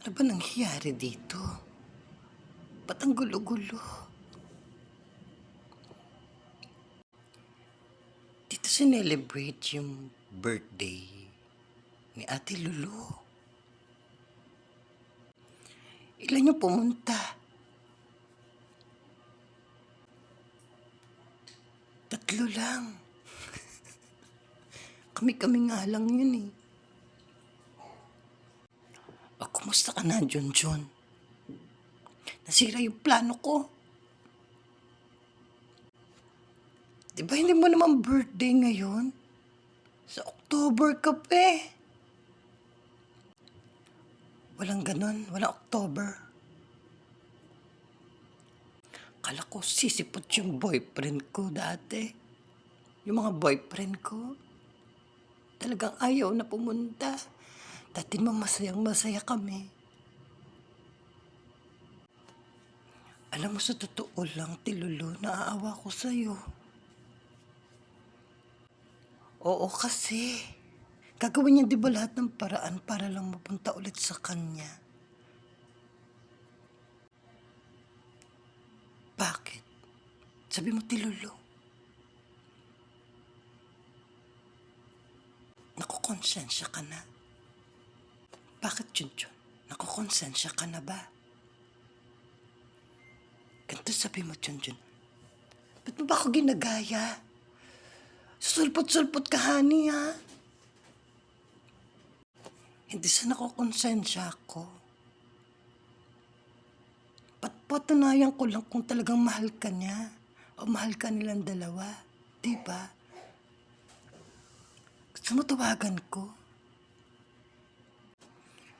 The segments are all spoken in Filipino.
Ano ba nangyayari dito? Ba't ang gulo-gulo? Dito sinelebrate yung birthday ni Ate Lulu. Ilan yung pumunta? Tatlo lang. Kami-kami nga lang yun eh. O, kumusta ka na, Junjun? Nasira yung plano ko. Di ba hindi mo naman birthday ngayon? Sa October ka pa eh. Walang ganon, walang October. Kala ko sisipot yung boyfriend ko dati. Yung mga boyfriend ko. Talagang ayaw na pumunta. Dati mo masayang-masaya kami. Alam mo, sa totoo lang, Tilulu, naaawa ko sa'yo. Oo kasi. Gagawin niya di ba lahat ng paraan para lang mapunta ulit sa kanya? Bakit? Sabi mo, Tilulu. Nakukonsensya ka na. Bakit, Junjun? Nakukonsensya ka na ba? Ganito sabi mo, Junjun. Ba't mo ba ako ginagaya? Susulpot-sulpot ka, honey, ha? Hindi sa nakukonsensya ako. Patunayan ko lang kung talagang mahal ka niya o mahal ka nilang dalawa. Diba? Gusto mo tawagan ko?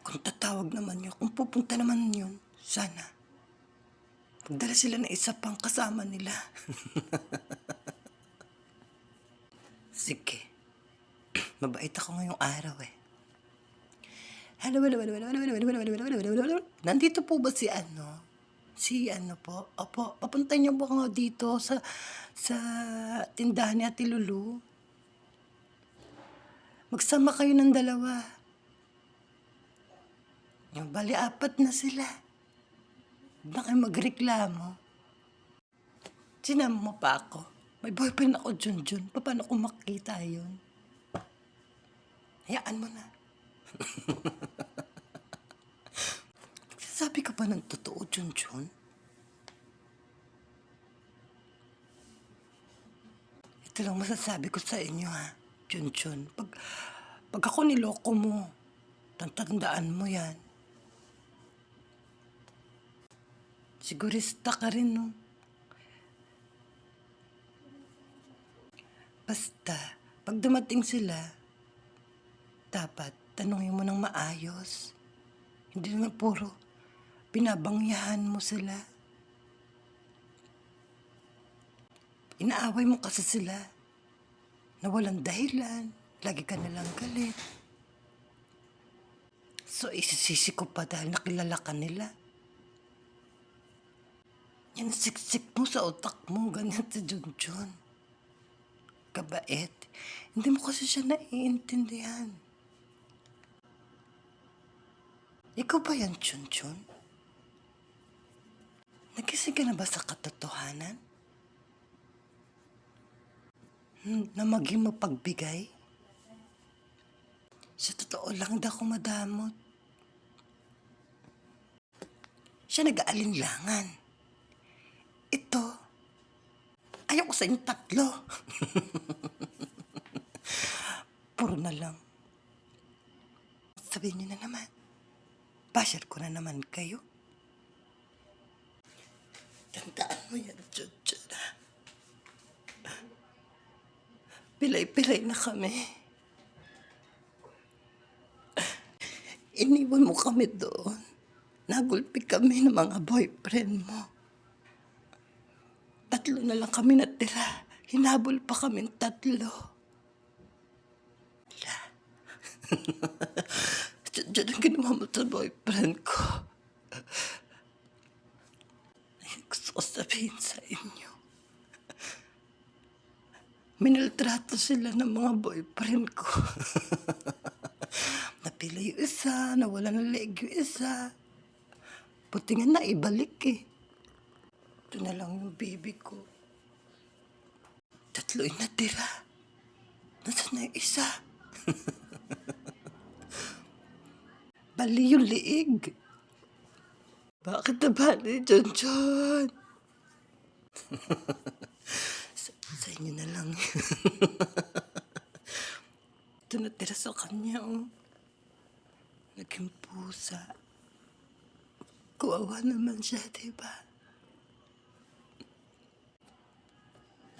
Kung tatawag naman yun, kung pupunta naman yun, sana. Pagdala sila ng isa pang kasama nila. Sige. Mabait ako ngayong araw eh. Hello. Nandito po ba si ano? Si ano po? Opo, papunta niyo po ako dito sa tindahan ni Ate Lulu. Magsama kayo ng dalawa. Yung bali, 4 na sila. Huwag na kayo magreklamo. Sinama mo pa ako. May boyfriend ako, Junjun. Paano kung makita yun? Hayaan mo na. Sabi ka ba ng totoo, Junjun? Ito lang masasabi ko sa inyo, ha, Junjun. Pag ako niloko mo, tandaan mo yan. Sigurista ka rin, no? Basta, pag dumating sila, dapat tanungin mo ng maayos. Hindi naman puro binabangyahan mo sila. Inaaway mo kasi sila na walang dahilan. Lagi ka nalang galit. So, isisisi ko pa dahil nakilala ka nila. Yan, siksik mo sa utak mo. Ganyan si Junjun. Kabait. Hindi mo kasi siya naiintindihan. Ikaw ba yan, Junjun? Nagising ka na ba sa katotohanan? Na maging mapagbigay? Sa totoo lang, hindi ako madamot. Siya nag-aalinlangan. Ito, ayaw ko sa inyong 3. Puro na lang. Sabihin niyo na naman. Basher ko na naman kayo. Tandaan mo yan, Junjun. Pilay-pilay na kami. Iniwan mo kami doon. Nagulpi kami ng mga boyfriend mo. 3 na lang kami natira. Hinabol pa kami 3. Diyan ang ginawa mo sa boyfriend ko. Gusto ko sabihin sa inyo. Minaltrato sila ng mga boyfriend ko. Napila yung isa, nawala ng leeg yung isa. Buti nga naibalik eh. Ito na lang yung baby ko. 3 yung natira. Nasaan na yung isa? Bali yung leeg. Bakit nabali, John John? sa inyo na lang. Ito natira sa kanya, oh. Naging pusa. Kuwawa naman siya, diba?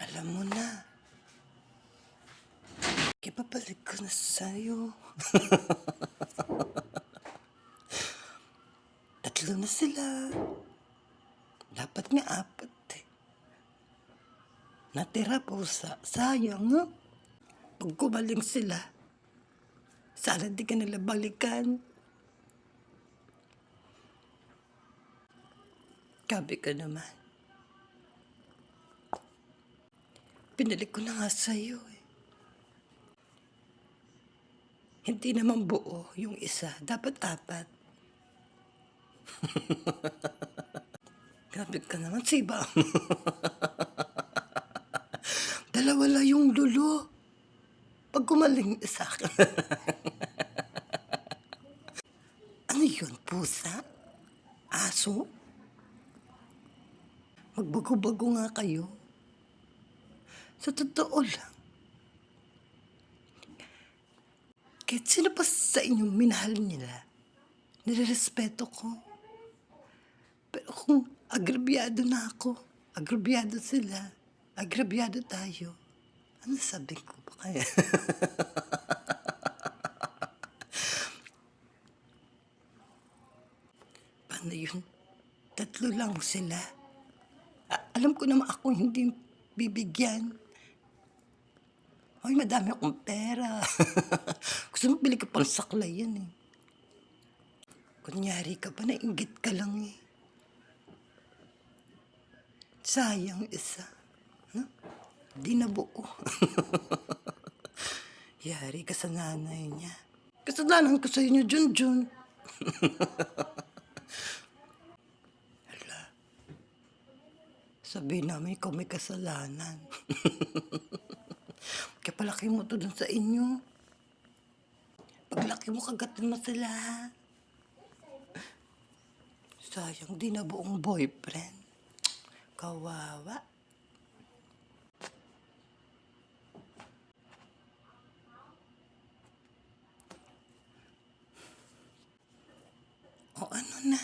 Alam mo na. Kipapalik ko na sa'yo. 3 na sila. Dapat nga 4 eh. Natira pusa. Sayang, no? Pag kumaling sila, sana di ka nila balikan. Gabi ka naman. Pinalik ko na nga sa'yo eh. Hindi naman buo yung isa. Dapat 4. Grabe ka naman, siba. 2 lang yung lulo. Pag kumaling isa ka. Ano yun, pusa? Aso? Magbago-bago nga kayo. Sa totoo lang. Kahit sino pa sa inyo minahal nila, nirerespeto ko. Pero kung agrabyado na ako, agrabyado sila, agrabyado tayo, ano sabi ko ba kaya? Paano yun? 3 lang sila. Alam ko naman ako hindi bibigyan. Ay, madami akong pera. Gusto mo bili ka pang saklay yan eh. Kunyari ka pa, nainggit ka lang eh. Sayang isa. No? Di na buo. Yari ka sa nanay niya. Kasalanan ko sa inyo, Junjun. Hala. Sabi namin ikaw may kasalanan. Kaya palaki mo to dun sa inyo. Paglaki mo, kagatin mo sila. Sayang, di na buong boyfriend. Kawawa. O ano na?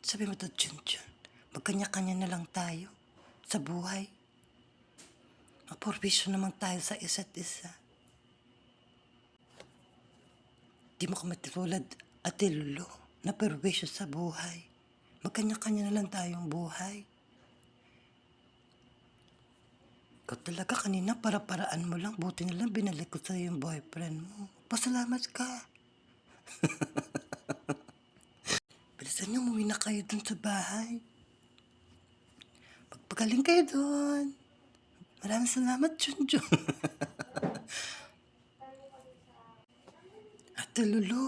Sabi mo to, Junjun, magkanya-kanya na lang tayo sa buhay. Maporbisyo naman tayo sa isa't isa. Di mo ka matulad, Ate Lulu, na perwisyo sa buhay. Magkanya-kanya na lang tayong buhay. Ikaw talaga kanina para-paraan mo lang. Buti na lang binalik ko sa'yo yung boyfriend mo. Pasalamat ka. Bilisan niyo, umuwi na kayo dun sa bahay. Pagpagaling kayo dun. Maraming salamat, Junjun. Ate Lulu,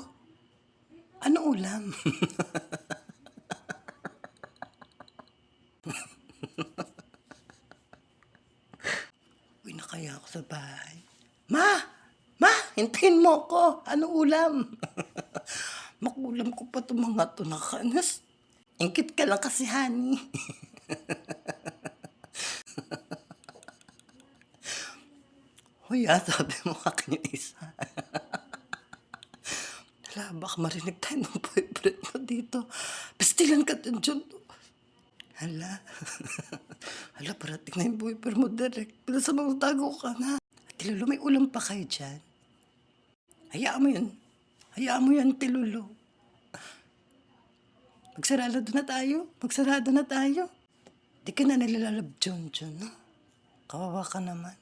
ano ulam? Uwi na kaya ako sa bahay. Ma! Ma! Hintayin mo ko! Ano ulam? Makulam ko pa itong mga to nakanas. Ingkit ka lang kasi, honey. Hoy, sabi mo akin yung isa. Hala, baka marinig tayo ng boyfriend mo dito. Pastilan ka dun, John. Hala. Hala, parating na yung boyfriend mo direct. Bilas mo tago ka na. Tilulo, may ulam pa kayo dyan. Hayaan mo yun. Hayaan mo yun, Tilulo. Magsarado na tayo. Magsarado na tayo. Di ka na nilalab, John, no? Kawawa ka naman.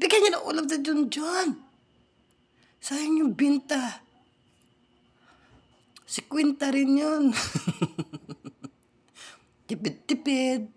Bigyan niyo ng ulam sa John. Sayang yung binta. Si Quinta rin yun. Tipid-tipid.